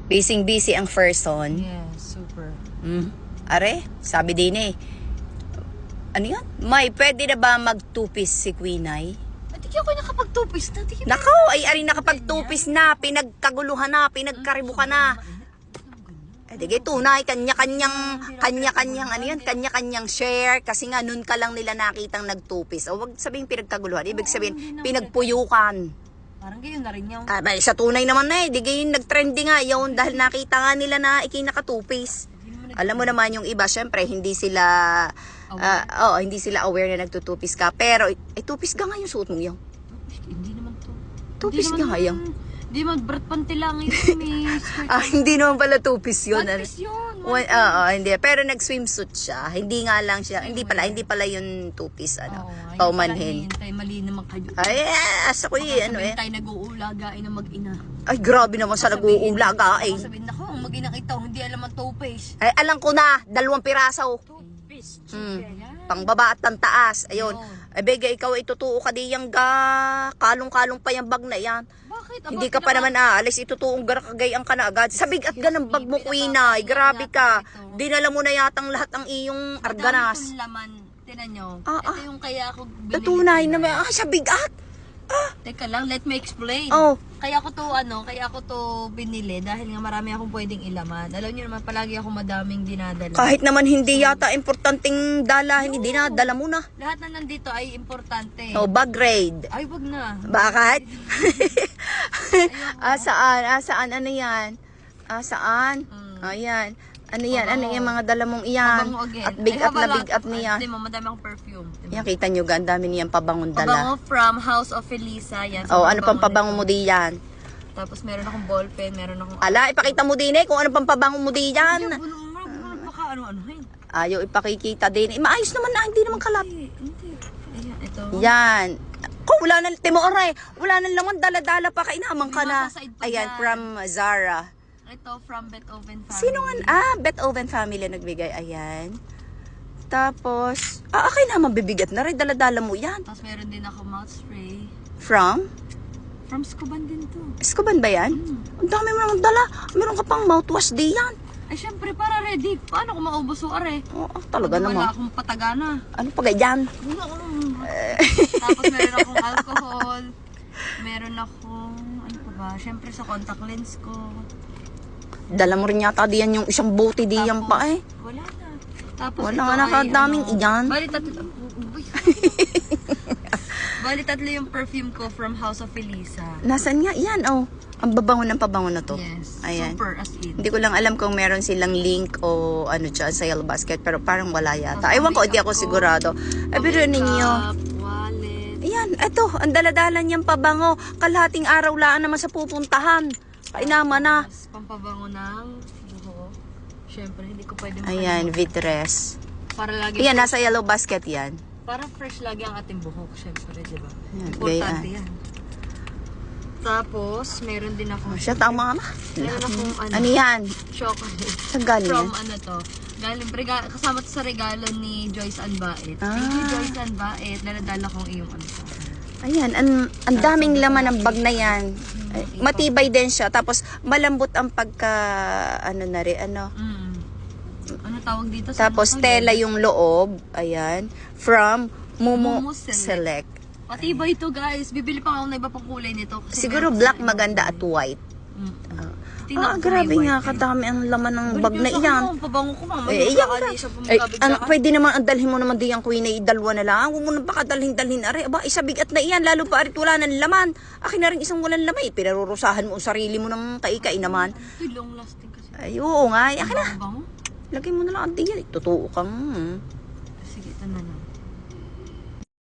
Busy ang person. Yes, super. Are, sabi din eh. Ano yan? May, pwede na ba mag-two-piece si Queen Ay? Hindi ako nakapag-two-piece na. Nakaw, ay ari nakapag-two-piece na, pinagkaguluhan na, pinagkaribukan na. Eh, di tunay, kanya-kanyang, ano yan, kanya-kanyang share. Kasi nga, nun ka lang nila nakitang nag-two-piece. O, wag sabihing pinagkaguluhan. Ibig sabihin, pinagpuyukan. Parang gayon na rin yung... Sa tunay naman na eh. Di gayon nag-trending nga yun dahil nakita nga nila na ikinaka-two-piece. Alam mo naman yung iba, syempre, hindi sila... hindi sila aware na nagtutupis ka. Pero, tupis ka nga yung suot mo yung. Hindi naman to. Tupis ka nga yung. Hindi man, brat panty lang yun, miss. Hindi naman pala tupis yun. One piece yun. Hindi. Pero nag-swimsuit siya. Hindi nga lang siya. Hindi pala yung tupis. Paumanhin. Mali naman kayo. Ay, asa ko eh. Ano eh. Tayo nag-uulagain ng mag-ina. Ay, grabe naman sa nag-uulaga eh. Sabihin, naku, ang mag-ina ito, hindi alam ang tupis. Ay, alam ko na. 2 piraso. Tupis. Pangbaba at tantaas. Ayun. Ay, bega, ikaw itutuo ka di yung kalong-kalong pa yung bag na yan. Bakit? Hindi ka pa naman aalis, itutuong garakagayang ka na agad. Sabig at ganang bag mo, Queen Ay. Grabe ka. Dinala mo na yatang lahat ang iyong arganas. Madami kong laman. Tinan nyo. Ito yung kaya ako binili. Tunay naman. Sabig at. Teka lang, let me explain. Oh. Kaya ako to binili dahil nga marami akong pwedeng ilaman. Alam niyo naman, palagi ako madaming dinadala. Kahit naman hindi yata importanteng dalahin, hindi na, dala mo na. Lahat na nandito ay importante. Bag raid. Ay, wag na. Bakit? Saan? Ano yan? Saan? Ayan. Ano yan? Ano yung mga dala mong iyan? At big up niya. Hindi mo, madami akong perfume. Yan, kita nyo, ang dami niyang pabangong dala. Pabango from House of Felisa. Yan, Ano pang pabango mo di yan? Tapos meron akong ballpen, meron akong... Ala, ipakita mo din kung ano pang pabango mo di yan. Baka ano-anohin. Ayaw ipakikita din. Maayos naman na, hindi naman kalat. Hindi. Ayan, ito. Yan. Kung wala na, Timoray, wala na naman dala-dala pa, kainaman ka na. Ayan, from Zara. Ito from Beethoven Family. Sino nga? Beethoven Family nagbigay. Ayan. Tapos, okay naman, bibigat na rin. Dala-dala mo yan. Tapos meron din ako mouth spray. From? From Scuban din to. Scuban ba yan? Ang dami mo naman dala. Meron ka pang mouthwash di yan. Ay, syempre, para ready. Paano kung maubos o are? Talaga naman. Wala akong patagana. Ano pa ganyan? Tapos meron akong alcohol. Meron akong, ano pa ba? Syempre sa contact lens ko. Dala mo rin yata diyan yung isang bote diyan pa eh. Wala na. Tapos wala nga nakadaming iyan. Bali tatlo yung perfume ko from House of Felisa. Nasaan nga? Yan, Ang babango ng pabango na to. Yes. Ayan. Super as in. Hindi ko lang alam kung meron silang link o ano dyan sa Yellow Basket, pero parang wala yata. Ewan ko, hindi ako sigurado. Pero ninyo. Wallet. Ayan, eto, ang daladala niyang pabango. Kalahating araw laan naman sa pupuntahan. Kainama na. Pampabango ng buho. Siyempre, hindi ko pwede Ayan, Vitres. Para lagi. Ayan, nasa Yellow Basket yan. Para fresh lagi ang ating buhok, siyempre, di ba? Ayan, Importante yan. Tapos, meron din ako. Siya, tama na. Meron akong Ano yan? chocolate. Saan galing From yan? ano to? Galing, kasama to sa regalo ni Joyce Anbait. Ah. Thank you, Joyce Anbait. Daladala kong iyong ano sa akin. Ayan, ang daming laman ng bag na yan. Matibay din siya. Tapos, malambot ang pagka, ano na rin, ano. Ano tawag dito? Tapos, tela yung loob. Ayan. From Momo Momo Select. Matibay ito, guys. Bibili pa ako na iba pang kulay nito. Kasi Siguro black maganda at white. Grabe nga, kadami ang laman ng bag na iyan. Pabango ko, mama. Iyan ka. Pwede naman, ang dalhin mo naman diyang Queen ay dalawa na lang. Huwag mo nang pakadalhin-dalhin. Aba, isa bigat na iyan. Lalo pa arit wala ng laman. Akin na rin isang walang laman. Pinarurusahan mo ang sarili mo ng kaikai naman. Ito long lasting kasi. Ay, oo nga. Akin na. Bango? Lagay mo na lang ang diyan. Totoo kang. Sige, ito na lang.